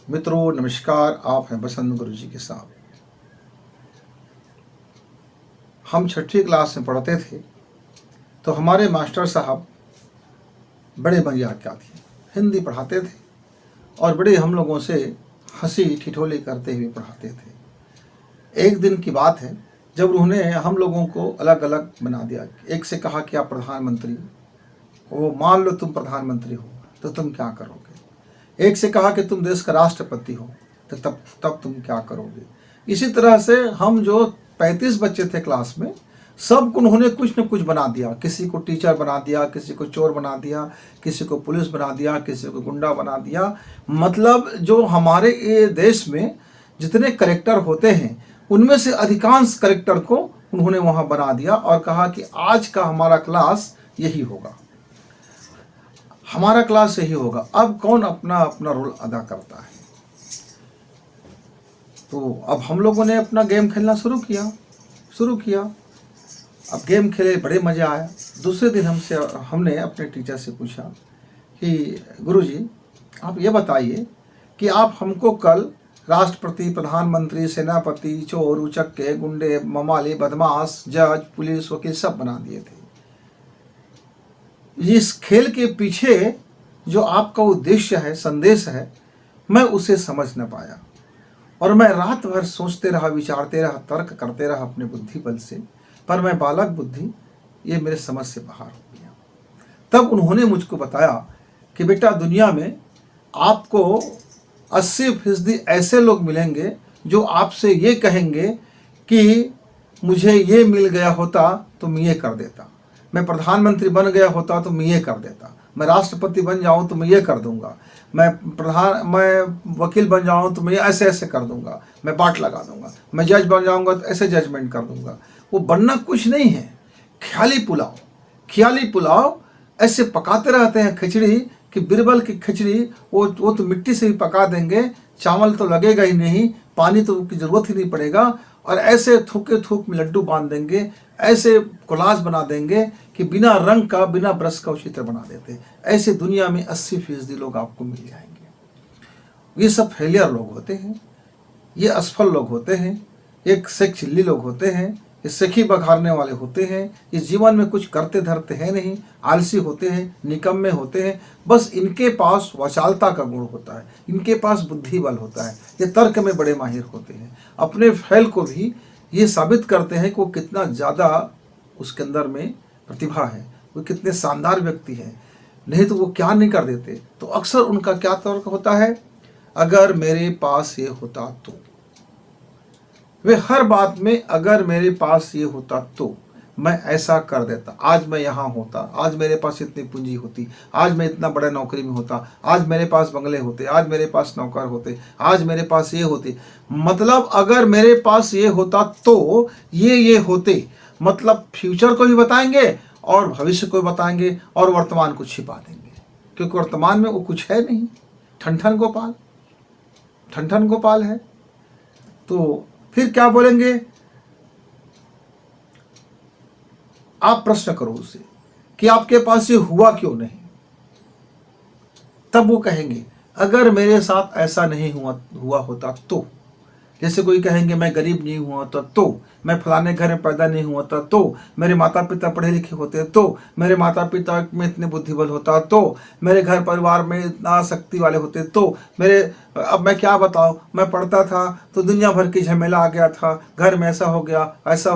मित्रों नमस्कार। आप हैं बसंत गुरु जी के साथ। हम छठी क्लास में पढ़ते थे तो हमारे मास्टर साहब बड़े मजाकिया थे, हिंदी पढ़ाते थे और बड़े हम लोगों से हंसी ठिठोली करते हुए पढ़ाते थे। एक दिन की बात है जब उन्होंने हम लोगों को अलग अलग बना दिया। एक से कहा कि आप प्रधानमंत्री हो, मान लो तुम प्रधानमंत्री हो तो तुम क्या करोगे। एक से कहा कि तुम देश का राष्ट्रपति हो तो तब तुम क्या करोगे। इसी तरह से हम जो 35 बच्चे थे क्लास में, सबको उन्होंने कुछ न कुछ बना दिया। किसी को टीचर बना दिया, किसी को चोर बना दिया, किसी को पुलिस बना दिया, किसी को गुंडा बना दिया। मतलब जो हमारे ये देश में जितने करेक्टर होते हैं उनमें से अधिकांश करेक्टर को उन्होंने वहाँ बना दिया और कहा कि आज का हमारा क्लास यही होगा, हमारा क्लास यही होगा। अब कौन अपना अपना रोल अदा करता है। तो अब हम लोगों ने अपना गेम खेलना शुरू किया। अब गेम खेले, बड़े मज़ा आया। दूसरे दिन हमने अपने टीचर से पूछा कि गुरुजी आप ये बताइए कि आप हमको कल राष्ट्रपति, प्रधानमंत्री, सेनापति, चोर, उचक्के, गुंडे, ममाली, बदमाश, जज, पुलिस, वकील सब बना दिए थे। इस खेल के पीछे जो आपका उद्देश्य है, संदेश है, मैं उसे समझ न पाया और मैं रात भर सोचते रहा, विचारते रहा, तर्क करते रहा अपने बुद्धि बल से, पर मैं बालक बुद्धि ये मेरे समझ से बाहर हो गया। तब उन्होंने मुझको बताया कि बेटा दुनिया में आपको 80% ऐसे लोग मिलेंगे जो आपसे ये कहेंगे कि मुझे ये मिल गया होता तो मैं ये कर देता, मैं प्रधानमंत्री बन गया होता तो मैं ये कर देता, मैं राष्ट्रपति बन जाऊं तो मैं ये कर दूंगा, मैं वकील बन जाऊं तो मैं ऐसे ऐसे कर दूंगा, मैं बाट लगा दूंगा, मैं जज बन जाऊंगा तो ऐसे जजमेंट कर दूंगा। वो बनना कुछ नहीं है, ख्याली पुलाव ऐसे पकाते रहते हैं खिचड़ी कि बिरबल की खिचड़ी वो तो मिट्टी से ही पका देंगे, चावल तो लगेगा ही नहीं, पानी तो की ज़रूरत ही नहीं पड़ेगा, और ऐसे थूक में लड्डू बांध देंगे, ऐसे कोलाज बना देंगे कि बिना रंग का, बिना ब्रश का चित्र बना देते। ऐसे दुनिया में 80% लोग आपको मिल जाएंगे। ये सब फेलियर लोग होते हैं, ये असफल लोग होते हैं, एक सेक चिल्ली लोग होते हैं, ये सेखी बघारने वाले होते हैं, इस जीवन में कुछ करते धरते हैं नहीं, आलसी होते हैं, निकम्मे होते हैं। बस इनके पास वाचालता का गुण होता है, इनके पास बुद्धि बल होता है, ये तर्क में बड़े माहिर होते हैं। अपने फैल को भी ये साबित करते हैं कि वो कितना ज़्यादा उसके अंदर में प्रतिभा है, वो कितने शानदार व्यक्ति हैं, नहीं तो वो क्या नहीं कर देते। तो अक्सर उनका क्या तर्क होता है, अगर मेरे पास ये होता तो। वे हर बात में अगर मेरे पास ये होता तो मैं ऐसा कर देता, आज मैं यहाँ होता, आज मेरे पास इतनी पूंजी होती, आज मैं इतना बड़ा नौकरी में होता, आज मेरे पास बंगले होते, आज मेरे पास नौकर होते, आज मेरे पास ये होते। मतलब अगर मेरे पास ये होता तो ये होते। मतलब फ्यूचर को भी बताएंगे और भविष्य को बताएंगे और वर्तमान को छिपा देंगे, क्योंकि वर्तमान में वो कुछ है नहीं, ठन गोपाल है। तो फिर क्या बोलेंगे, आप प्रश्न करो उससे कि आपके पास ये हुआ क्यों नहीं। तब वो कहेंगे अगर मेरे साथ ऐसा नहीं हुआ होता तो। जैसे कोई कहेंगे मैं गरीब नहीं हुआ था तो, मैं फलाने घर में पैदा नहीं हुआ था तो, मेरे माता पिता पढ़े लिखे होते तो, मेरे माता पिता में इतने बुद्धिबल होता तो, मेरे घर परिवार में इतना शक्ति वाले होते तो, अब मैं क्या बताऊं, मैं पढ़ता था तो दुनिया भर की झमेला आ गया था, घर में ऐसा हो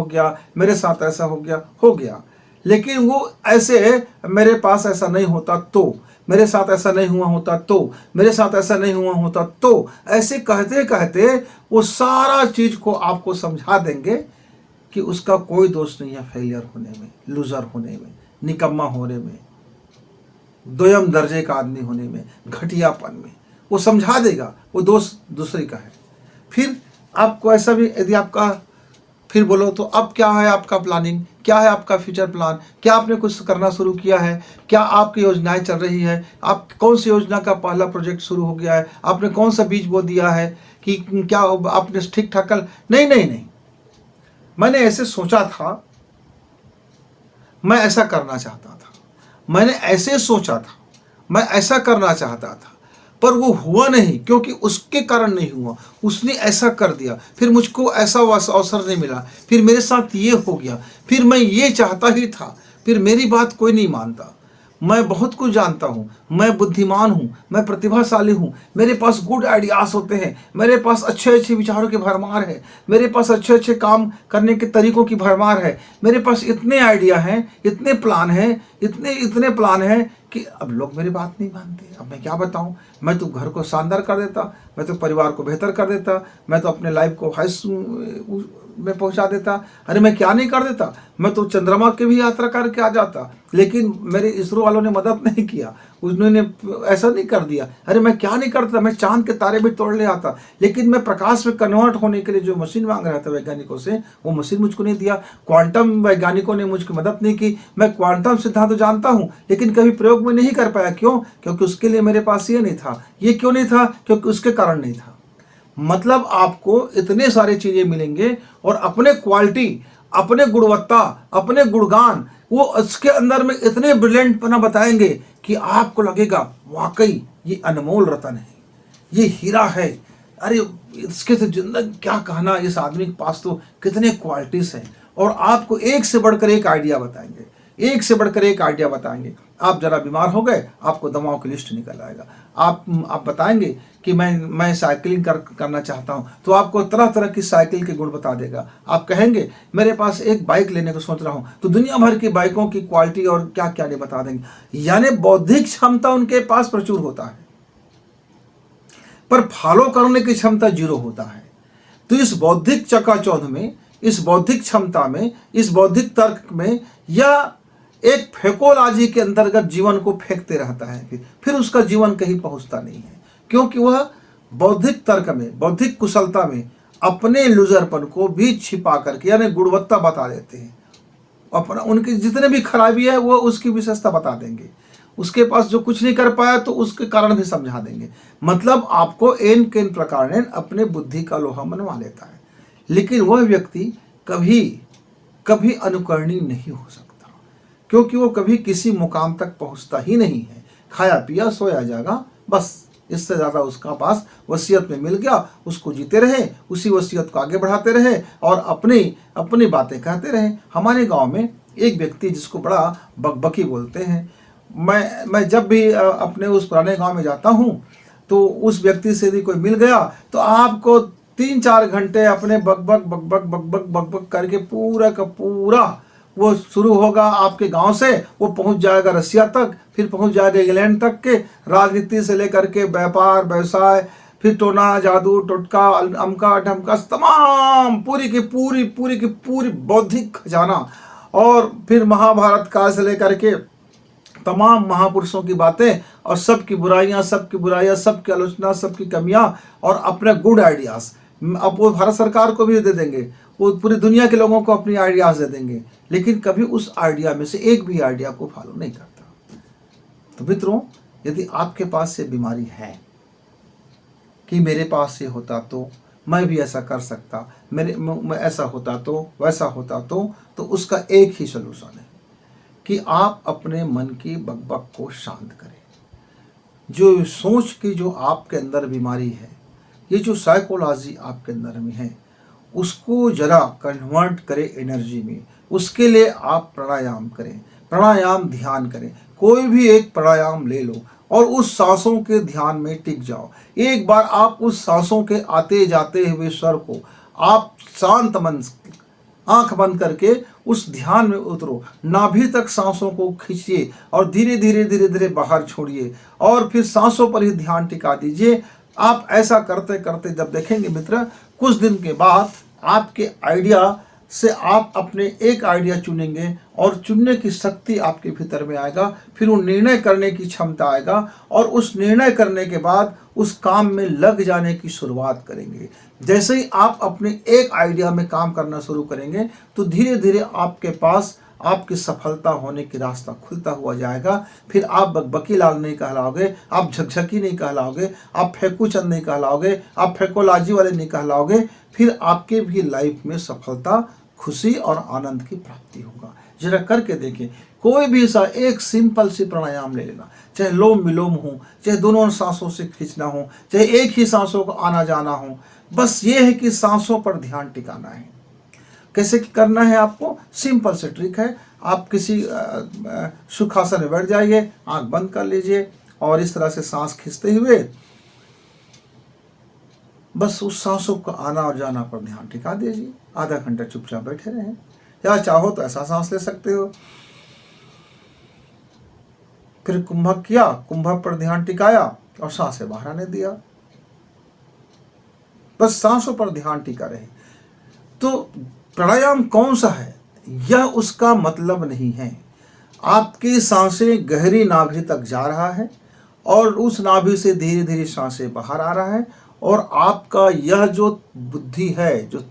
गया, मेरे साथ ऐसा हो गया। लेकिन वो ऐसे मेरे पास ऐसा नहीं होता तो, मेरे साथ ऐसा नहीं हुआ होता तो, मेरे साथ ऐसा नहीं हुआ होता तो, ऐसे कहते कहते वो सारा चीज को आपको समझा देंगे कि उसका कोई दोष नहीं है फेलियर होने में, लूजर होने में, निकम्मा होने में, दोयम दर्जे का आदमी होने में, घटियापन में। वो समझा देगा, वो दोष दूसरे का है। फिर आपको ऐसा भी यदि आपका फिर बोलो तो अब क्या है आपका प्लानिंग, क्या है आपका फ्यूचर प्लान, क्या आपने कुछ करना शुरू किया है, क्या आपकी योजनाएं चल रही है, आप कौन सी योजना का पहला प्रोजेक्ट शुरू हो गया है, आपने कौन सा बीज बो दिया है, कि क्या आपने ठीक ठाक कर। नहीं, मैंने ऐसे सोचा था, मैं ऐसा करना चाहता था, मैंने ऐसे सोचा था, मैं ऐसा करना चाहता था, पर वो हुआ नहीं, क्योंकि उसके कारण नहीं हुआ, उसने ऐसा कर दिया, फिर मुझको ऐसा अवसर नहीं मिला, फिर मेरे साथ ये हो गया, फिर मैं ये चाहता ही था, फिर मेरी बात कोई नहीं मानता। मैं बहुत कुछ जानता हूँ, मैं बुद्धिमान हूँ, मैं प्रतिभाशाली हूँ, मेरे पास गुड आइडियाज होते हैं, मेरे पास अच्छे अच्छे विचारों की भरमार है, मेरे पास अच्छे अच्छे काम करने के तरीकों की भरमार है, मेरे पास इतने आइडिया हैं, इतने प्लान हैं, इतने इतने प्लान हैं कि अब लोग मेरी बात नहीं मानते। अब मैं क्या बताऊँ, मैं तो घर को शानदार कर देता, मैं तो परिवार को बेहतर कर देता, मैं तो अपने लाइफ को हाई में पहुंचा देता, अरे मैं क्या नहीं कर देता, मैं तो चंद्रमा की भी यात्रा करके आ जाता, लेकिन मेरे इसरो वालों ने मदद नहीं किया, उन्होंने ऐसा नहीं कर दिया। अरे मैं क्या नहीं करता, मैं चांद के तारे भी तोड़ ले आता, लेकिन मैं प्रकाश में कन्वर्ट होने के लिए जो मशीन मांग रहा था वैज्ञानिकों से, वो मशीन मुझको नहीं दिया। क्वांटम वैज्ञानिकों ने मुझको मदद नहीं की, मैं क्वांटम सिद्धांत तो जानता हूँ लेकिन कभी प्रयोग में नहीं कर पाया। क्यों? क्योंकि उसके लिए मेरे पास ये नहीं था। ये क्यों नहीं था? क्योंकि उसके कारण नहीं था। मतलब आपको इतने सारे चीजें मिलेंगे और अपने क्वालिटी, अपने गुणवत्ता, अपने गुणगान वो उसके अंदर में इतने ब्रिलियंट पना बताएंगे कि आपको लगेगा वाकई ये अनमोल रतन है, ये हीरा है। अरे इसके तो जिंदगी क्या कहना, इस आदमी के पास तो कितने क्वालिटीज हैं। और आपको एक से बढ़कर एक आइडिया बताएंगे, एक से बढ़कर एक आइडिया बताएंगे। आप जरा बीमार हो गए, आपको दवाओं की लिस्ट निकल आएगा। आप बताएंगे कि मैं साइकिलिंग करना चाहता हूं, तो आपको तरह तरह की साइकिल के गुण बता देगा। आप कहेंगे मेरे पास एक बाइक लेने को सोच रहा हूं, तो दुनिया भर की बाइकों की क्वालिटी और क्या क्या नहीं बता देंगे। यानी बौद्धिक क्षमता उनके पास प्रचुर होता है, पर फॉलो करने की क्षमता जीरो होता है। तो इस बौद्धिक चकाचौंध में, इस बौद्धिक क्षमता में, इस बौद्धिक तर्क में, या एक फेकोलॉजी के अंतर्गत जीवन को फेंकते रहता है, फिर उसका जीवन कहीं पहुंचता नहीं है, क्योंकि वह बौद्धिक तर्क में, बौद्धिक कुशलता में अपने लूजरपन को भी छिपा करके यानी गुणवत्ता बता देते हैं। अपना उनकी जितने भी खराबी है वो उसकी विशेषता बता देंगे, उसके पास जो कुछ नहीं कर पाया तो उसके कारण भी समझा देंगे। मतलब आपको एन केन प्रकार ने अपने बुद्धि का लोहा मनवा लेता है, लेकिन वह व्यक्ति कभी कभी अनुकरणीय नहीं हो सकता, क्योंकि वो कभी किसी मुकाम तक पहुंचता ही नहीं है। खाया पिया सोया जागा, बस इससे ज़्यादा उसका पास वसीयत में मिल गया, उसको जीते रहे, उसी वसीयत को आगे बढ़ाते रहे और अपनी अपनी बातें कहते रहे। हमारे गांव में एक व्यक्ति जिसको बड़ा बकबकी बोलते हैं, मैं जब भी अपने उस पुराने गांव में जाता हूं तो उस व्यक्ति से यदि कोई मिल गया तो आपको 3-4 घंटे अपने बकबक बकबक बकबक बकबक करके पूरा का पूरा वो शुरू होगा आपके गांव से, वो पहुंच जाएगा रसिया तक, फिर पहुंच जाएगा इंग्लैंड तक के, राजनीति से लेकर के व्यापार व्यवसाय, फिर टोना जादू टोटका अमका ढमका, तमाम पूरी की पूरी बौद्धिक खजाना, और फिर महाभारत काल से लेकर के तमाम महापुरुषों की बातें और सबकी बुराइयां, सबकी आलोचना, सबकी कमियां और अपने गुड आइडियाज। अब वो भारत सरकार को भी दे देंगे, वो पूरी दुनिया के लोगों को अपनी आइडियाज दे देंगे, लेकिन कभी उस आइडिया में से एक भी आइडिया को फॉलो नहीं करता। तो मित्रों, यदि आपके पास ये बीमारी है कि मेरे पास ये होता तो मैं भी ऐसा कर सकता, मैं ऐसा होता तो वैसा होता तो उसका एक ही सलूशन है कि आप अपने मन की बकबक को शांत करें। जो सोच की जो आपके अंदर बीमारी है, ये जो साइकोलॉजी आपके अंदर में है, उसको जरा कन्वर्ट करें एनर्जी में। उसके लिए आप प्राणायाम करें, प्राणायाम ध्यान करें। कोई भी एक प्राणायाम ले लो और उस सांसों के ध्यान में टिक जाओ। एक बार आप उस सांसों के आते जाते हुए स्वर को आप शांत मन, आंख बंद करके उस ध्यान में उतरो, नाभि तक सांसों को खींचिए और धीरे धीरे बाहर छोड़िए और फिर सांसों पर ही ध्यान टिका दीजिए। आप ऐसा करते करते जब देखेंगे मित्र, कुछ दिन के बाद आपके आइडिया से आप अपने एक आइडिया चुनेंगे और चुनने की शक्ति आपके भीतर में आएगा, फिर वो निर्णय करने की क्षमता आएगा और उस निर्णय करने के बाद उस काम में लग जाने की शुरुआत करेंगे। जैसे ही आप अपने एक आइडिया में काम करना शुरू करेंगे तो धीरे धीरे आपके पास आपकी सफलता होने की रास्ता खुलता हुआ जाएगा। फिर आप बकबकी लाल नहीं कहलाओगे, आप झकझकी नहीं कहलाओगे, आप फेकूचंद नहीं कहलाओगे, आप फेकोलॉजी वाले नहीं कहलाओगे। फिर आपके भी लाइफ में सफलता, खुशी और आनंद की प्राप्ति होगा। जरा करके देखें। कोई भी सा एक सिंपल सी प्राणायाम ले लेना, चाहे लोम विलोम हो, चाहे दोनों सांसों से खींचना हो, चाहे एक ही सांसों को आना जाना हो, बस ये है कि सांसों पर ध्यान टिकाना है। कैसे करना है आपको? सिंपल से ट्रिक है। आप किसी सुखासन में बैठ जाइए, आंख बंद कर लीजिए और इस तरह से सांस खींचते हुए बस उस सांसों का आना और जाना पर ध्यान टिका दीजिए। आधा घंटा चुपचाप बैठे रहें, या चाहो तो ऐसा सांस ले सकते हो। फिर कुंभक किया, कुंभक पर ध्यान टिकाया और सांसें बाहर आने दिया। बस सांसों पर ध्यान टिका रहे। तो प्राणायाम कौन सा है यह उसका मतलब नहीं है। आपकी सांसें गहरी नाभि तक जा रहा है और उस नाभि से धीरे धीरे सांसें बाहर आ रहा है, और आपका यह जो बुद्धि है, जो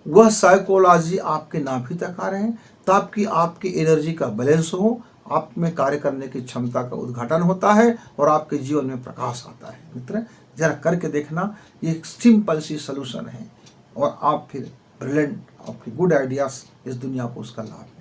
वह साइकोलॉजी आपके नाभि तक आ रहे हैं, ताकि आपकी एनर्जी का बैलेंस हो, आप में कार्य करने की क्षमता का उद्घाटन होता है और आपके जीवन में प्रकाश आता है। मित्र, जरा करके देखना, ये एक सिंपल सी सलूशन है और आप फिर ब्रिलियंट, आपके गुड आइडियाज इस दुनिया को उसका लाभ